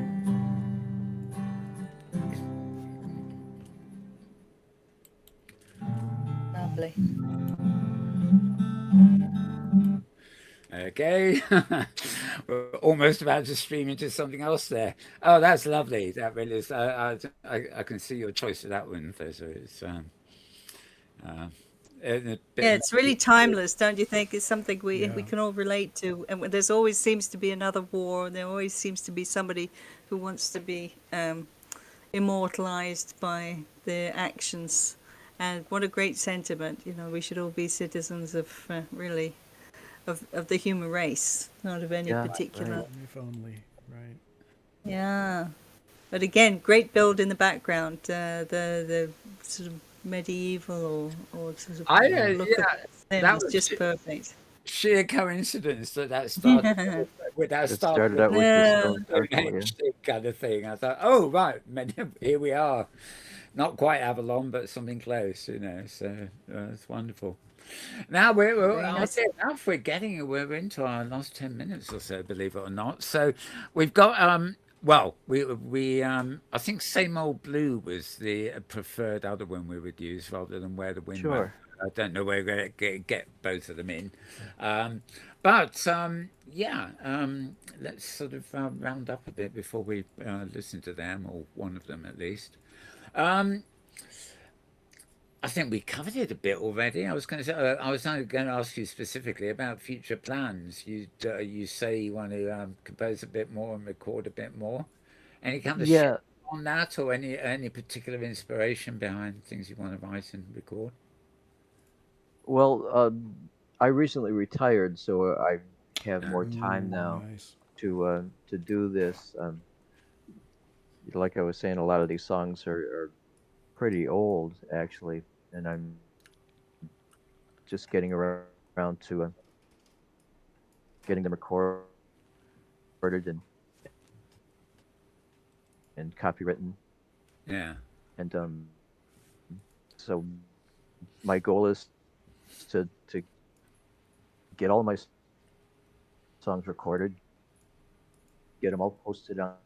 Lovely. Okay, we're almost about to stream into something else there. Oh, that's lovely. That really is. I can see your choice of that one, Thirza. It's uh, a bit Yeah, it's really timeless, don't you think? It's something we Yeah. can all relate to. And there's always seems to be another war, and there always seems to be somebody who wants to be immortalized by their actions. And what a great sentiment! You know, we should all be citizens of really of the human race, not of any Yeah, particular. right. If only, right? Yeah, but again, great build in the background. The sort of medieval or sort of I look of yeah, them that is was just perfect. sheer coincidence that started with that It started started with out with the Yeah. stone circle, yeah. Stonehenge thing kind of thing. I thought, oh right, here we are. Not quite Avalon, but something close, you know. So it's wonderful. Now Very I'll nice. say enough. We're into our last 10 minutes or so, believe it or not. So we've got well, we I think Same Old Blue was the preferred other one we would use rather than Where the Wind Went. Sure. I don't know where we're going to get both of them in, but yeah, let's sort of round up a bit before we listen to them, or one of them at least. Um, I think we covered it a bit already. I was going to say, I was going to ask you specifically about future plans. You say you want to compose a bit more and record a bit more. Any kind of shift Yeah. on that, or any particular inspiration behind things you want to write and record? Well, I recently retired, so I have more time now Nice. to do this. Like I was saying, a lot of these songs are pretty old actually, and I'm just getting around to getting them recorded and copywritten, Yeah. and so my goal is to get all my songs recorded, get them all posted on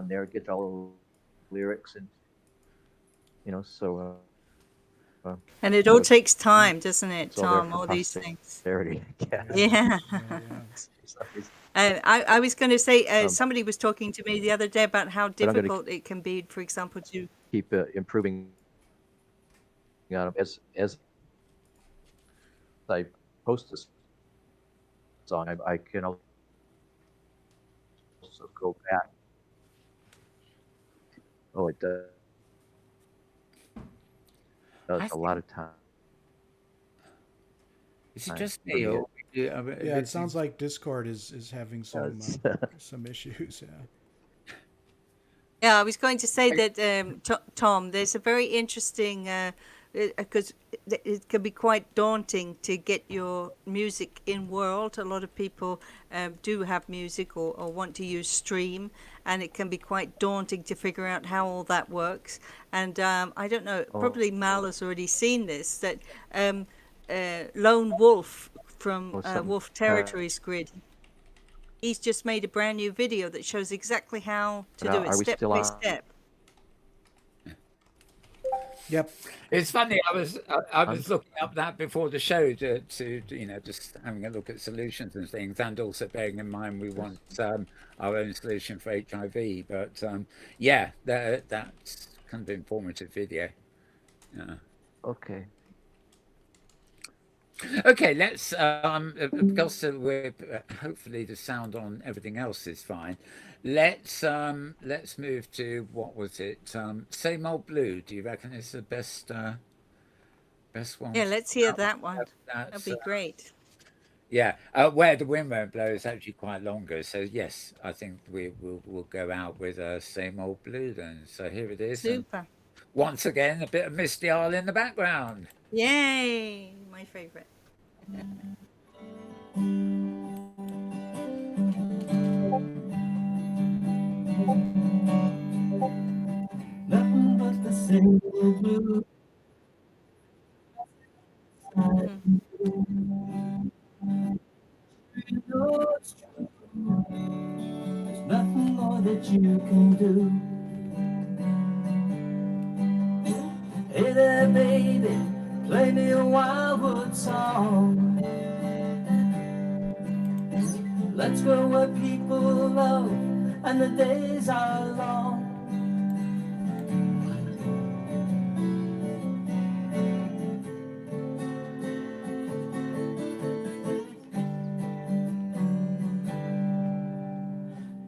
there, get all the lyrics, and so And it so all takes time, doesn't it, it's all there Tom? for All these things. posterity. Yeah. Yeah. And I was going to say, Um, somebody was talking to me the other day about how but I'm going to difficult it can be, for example, to. keep improving on them as I post this song. I can also go back. Oh, it does I a think, lot of time is it for just me. me or Yeah, it sounds like Discord is having It's, some issues. Yeah. Yeah, I was going to say I- that, Tom, there's a very interesting, because it can be quite daunting to get your music in world. A lot of people do have music or want to use stream, and it can be quite daunting to figure out how all that works. And I don't know, probably Mal has already seen this, that Lone Wolf from something. Wolf Territories Grid, he's just made a brand new video that shows exactly how to Now, do it are we step still by on? step. Yep. It's funny. I was looking up that before the show to just having a look at solutions and things, and also bearing in mind we want our own solution for HIV. But yeah, that's kind of informative video. Yeah. Okay. Okay, let's because we're hopefully the sound on everything else is fine. Let's move to, what was it? Same Old Blue. Do you reckon it's the best one? Yeah, let's hear that one. That'd That's be great. yeah. Where the Wind Won't Blow is actually quite longer. So yes, I think we'll go out with Same Old Blue then. So here it is. And Super. once again, a bit of Misty Isle in the background. Yay! My favorite. Nothing but the same old blue. Mhm. You know it's true. There's nothing more that you can do. Hey there, baby, play me a wildwood song. Let's go where people love and the days are long.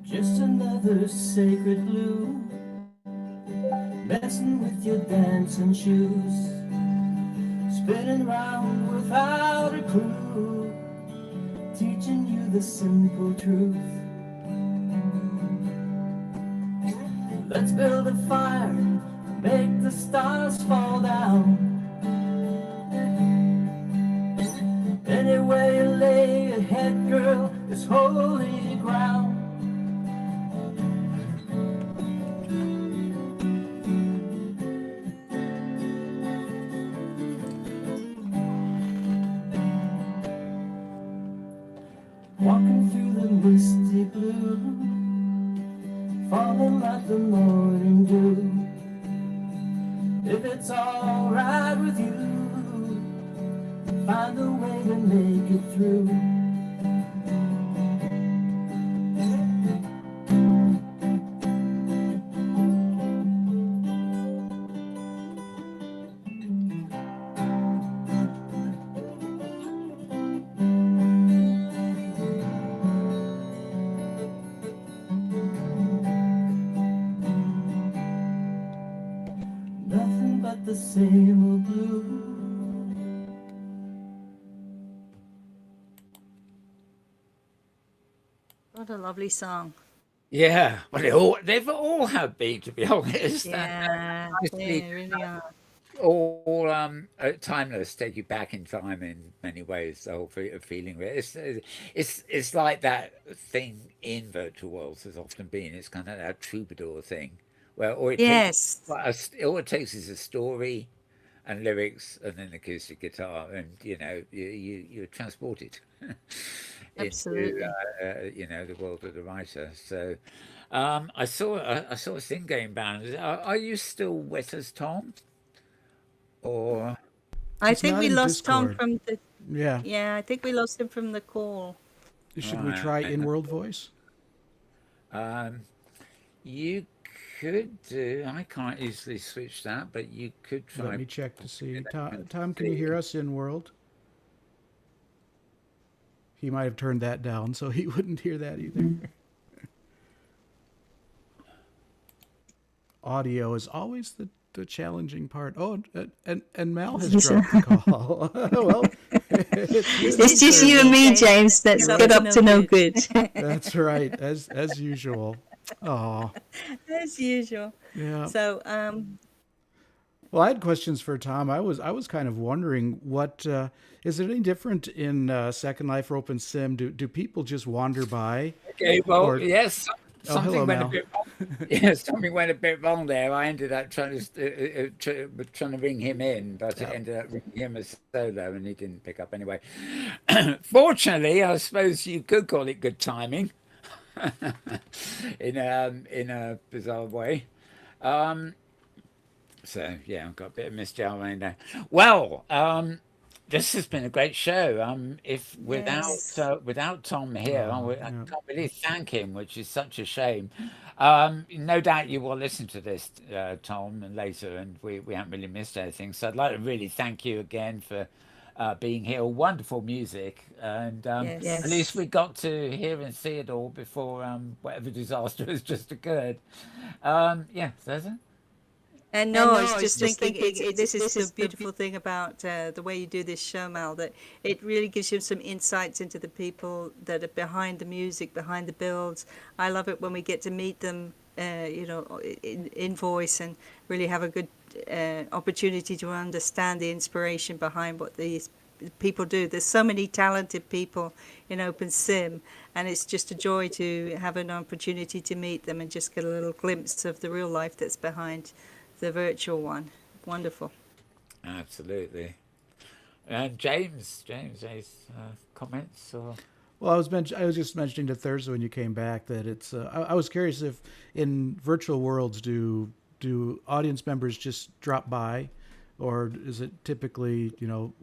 Just another sacred blue, messing with your dancing shoes, spinning round without a clue, teaching you the simple truth. Let's build a fire, make the stars fall down. Anywhere you lay your head, girl, is holy ground. Walking through the misty blue, falling like the morning dew. If it's alright with you, find a way to make it through. Nothing but the same old blue. What a lovely song. Yeah, well, they've all have been, to be honest. Yeah. nicely they really are. all timeless, take you back in time in many ways. The whole feeling of it. It's like that thing in virtual worlds has often been. It's kind of that troubadour thing, where Yes, all it takes is a story and lyrics and an acoustic guitar, and you're transported into absolutely. the world of the writer. So I saw a thing going down. Are you still with us, Tom? Or I It's think not we in lost Tom Discord. from the. Yeah. Yeah, I think we lost him from the call. Should we try right, Inworld voice? um, you could do. I can't easily switch that, but you could Let try me check to see. and Tom, can you see. hear us in World? He might have turned that down, so he wouldn't hear that either. Audio is always the challenging part. Oh, and Mal has dropped the call. Well, it's you and me, It's just you and Thirza. me, James. Let's Get up get to up no to no good. good. That's right, as usual. Oh, As usual. yeah. So, Well, I had questions for Tom. I was kind of wondering what is it any different in Second Life or Open Sim? Do people just wander by, Okay, well, or yes, oh, hello, something went a Mal. bit wrong. Yeah, something went a bit wrong there. I ended up trying to ring him in, but it Yeah. ended up ringing him as solo, and he didn't pick up anyway. Fortunately, I suppose you could call it good timing, in a bizarre way. Um, so yeah, I've got a bit of misgel around there. Well, this has been a great show. If yes. without Tom here, I Yeah. can't really thank him, which is such a shame. No doubt you will listen to this, Tom, and later, and we haven't really missed anything. So I'd like to really thank you again for being here. Wonderful music, and at Yes. least we got to hear and see it all before whatever disaster has just occurred. Yeah, Thirza? And And no, I no, was I was just just thinking thinking this is this the is the beautiful thing about the way you do this show, Mal, that it really gives you some insights into the people that are behind the music, behind the builds. I love it when we get to meet them, in voice and really have a good opportunity to understand the inspiration behind what these people do. There's so many talented people in Open Sim, and it's just a joy to have an opportunity to meet them and just get a little glimpse of the real life that's behind the virtual one. Wonderful. Absolutely. And James, any comments or? Well, I was just mentioning to Thursday when you came back that it's. I was curious if in virtual worlds do audience members just drop by, or is it typically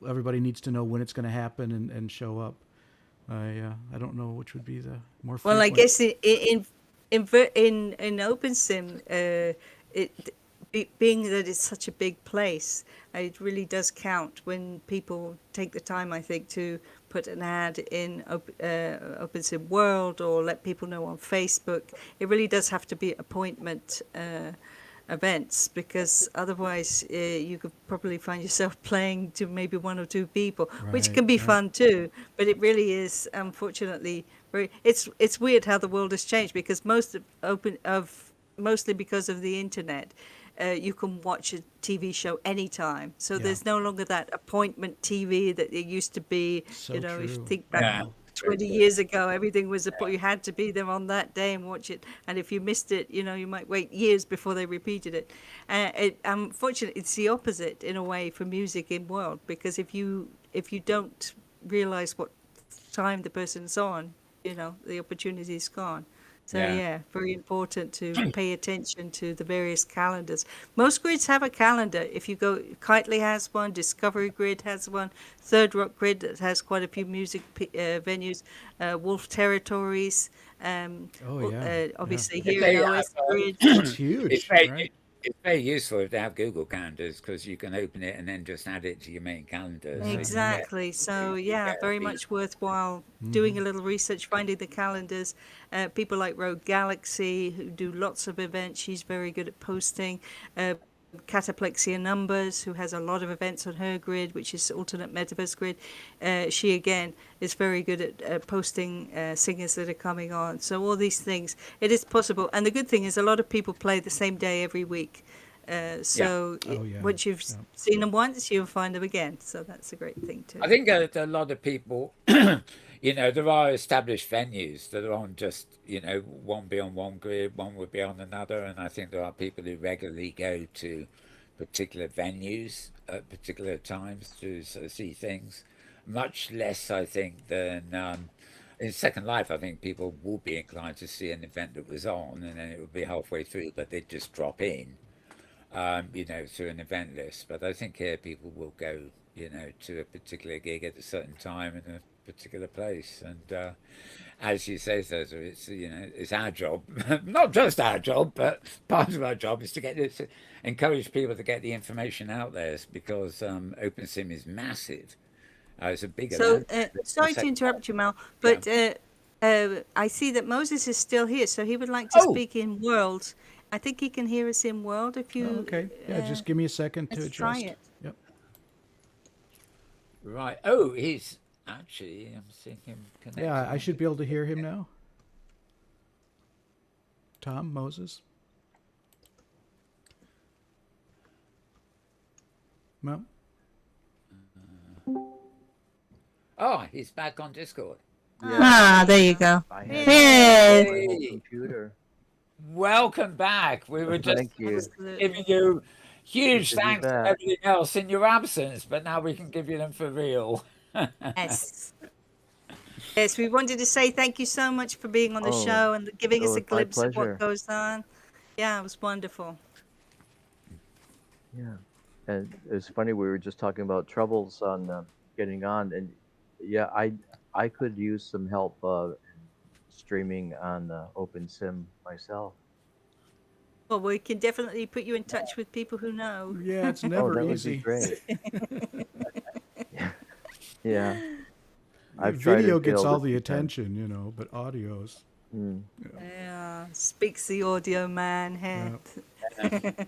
everybody needs to know when it's going to happen and show up? I don't know which would be the more Well, I frequent. guess in OpenSim, being that it's such a big place, it really does count when people take the time, I think, to put an ad in OpenSim World or let people know on Facebook. It really does have to be appointment events, because otherwise you could probably find yourself playing to maybe one or two people, which Right, can be right. fun too. But it really is, unfortunately, very. It's weird how the world has changed, because mostly because of the internet. You can watch a TV show anytime, so Yeah, there's no longer that appointment TV that it used to be. so If you true. think back Yeah, Wow. very 20 true. years ago, everything was you had to be there on that day and watch it, and if you missed it, you might wait years before they repeated it. Unfortunately, it's the opposite in a way for music in world, because if you don't realize what time the person's on, the opportunity is gone. So Yeah. yeah, very important to pay attention to the various calendars. Most grids have a calendar. If you go, Kitely has one, Discovery Grid has one, Third Rock Grid that has quite a few music venues, Wolf Territories, Oh yeah, yeah. obviously If here in they OS Grid. It's it's huge, very right? it's very useful if they have Google calendars, because you can open it and then just add it to your main calendar, so you Yeah. get Exactly. So you yeah, get a very feel. much worthwhile doing Hmm. a little research, finding the calendars. People like Rogue Galaxy, who do lots of events. She's very good at posting. Cataplexia Numbers, who has a lot of events on her grid, which is alternate metaverse grid. She again is very good at posting singers that are coming on. So all these things, it is possible. And the good thing is, a lot of people play the same day every week. So Oh, yeah. once you've Yeah. seen them once, you'll find them again. So that's a great thing too. I think a lot of people, there are established venues that are on just, one be on one grid, one would be on another. And I think there are people who regularly go to particular venues at particular times to sort of see things. Much less, I think, than in Second Life. I think people will be inclined to see an event that was on and then it would be halfway through, but they'd just drop in. Through an event list. But I think here people will go, to a particular gig at a certain time in a particular place. And as you say, Thirza, it's our job, not just our job, but part of our job is to encourage people to get the information out there because OpenSim is massive. It's a bigger So land. sorry to interrupt you, Mel, but I see that Moses is still here, so he would like to Oh, speak in world. I think he can hear us in world if Oh, you. okay. Yeah, just give me a second to Let's try adjust. it. Yep. right. Oh, he's actually, I'm seeing him connect. Yeah, I should be able to hear him now. Tom, Moses? No? Oh, he's back on Discord. Ah, there you go. I had Yes. my whole Hey, computer. welcome back. We were just Thank you. giving you huge Good to be thanks for back. everything else in your absence, but now we can give you them for real. Yes. Yes, we wanted to say thank you so much for being on the Oh, show and giving us a it's my glimpse of pleasure. what goes on. Yeah, it was wonderful. Yeah. And it's funny, we were just talking about troubles on getting on, and yeah, I could use some help streaming on OpenSim myself. Well, we can definitely put you in touch with people who know. Yeah, it's Oh, never that would be easy. great. Yeah, I've tried to Video get gets hold all of the you times. attention, but audio's. Mm. Yeah, speaks the audio man Yeah. head.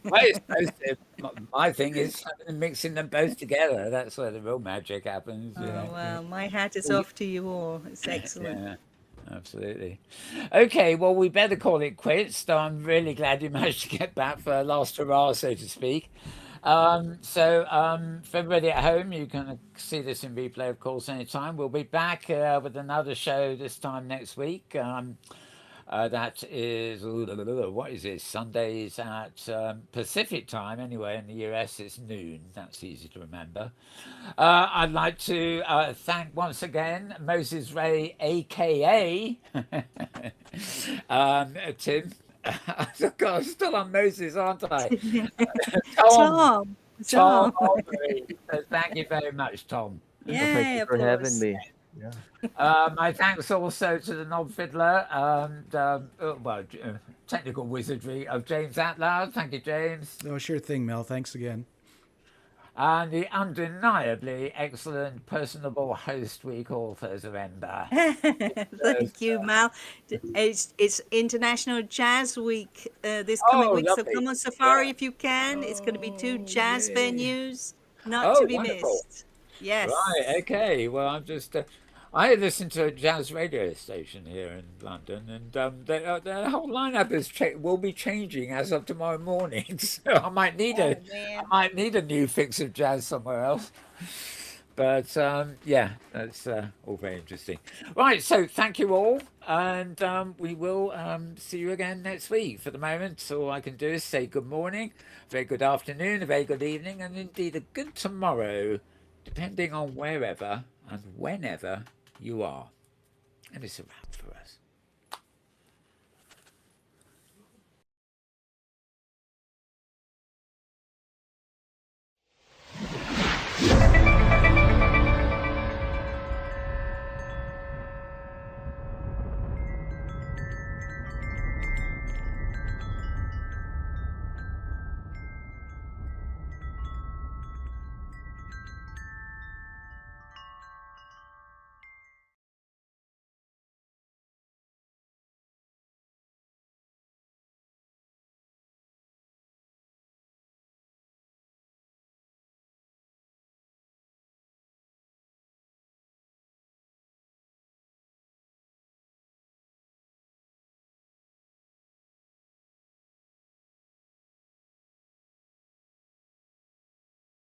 My thing is mixing them both together. That's where the real magic happens. Oh, well, my hat is off to you all. It's excellent. Yeah, absolutely. Okay, well, we better call it quits. Though I'm really glad you managed to get back for a last hurrah, so to speak. For everybody at home, you can see this in replay, of course, anytime. We'll be back with another show this time next week. That is, what is it? Sundays at Pacific time, anyway. In the US, it's noon. That's easy to remember. I'd like to thank once again Moses Rau, aka Tim. I'm still on Moses, aren't I? Tom Tom. Albury. Thank you very much, Tom. Well, thank Yay, you for having applause. me. Yeah. My thanks also to the knob fiddler and technical wizardry of James Atlloud. Thank you, James. No, sure thing, Mel. Thanks again. And the undeniably excellent, personable host we call Thirza Ember. Thank you, Mal. It's International Jazz Week this coming Oh, week, so lovely. come on safari Yeah. if you can. It's going to be 2 Oh, jazz yay. venues, not Oh, to be wonderful. missed. Yes. Right, okay. Well, I'm just. I listen to a jazz radio station here in London, and the whole lineup will be changing as of tomorrow morning. So I might need Oh, man. a new fix of jazz somewhere else. But yeah, that's all very interesting. Right, so thank you all, and we will see you again next week. For the moment, all I can do is say good morning, a very good afternoon, a very good evening, and indeed a good tomorrow, depending on wherever and whenever you are. And it's a wrap for us.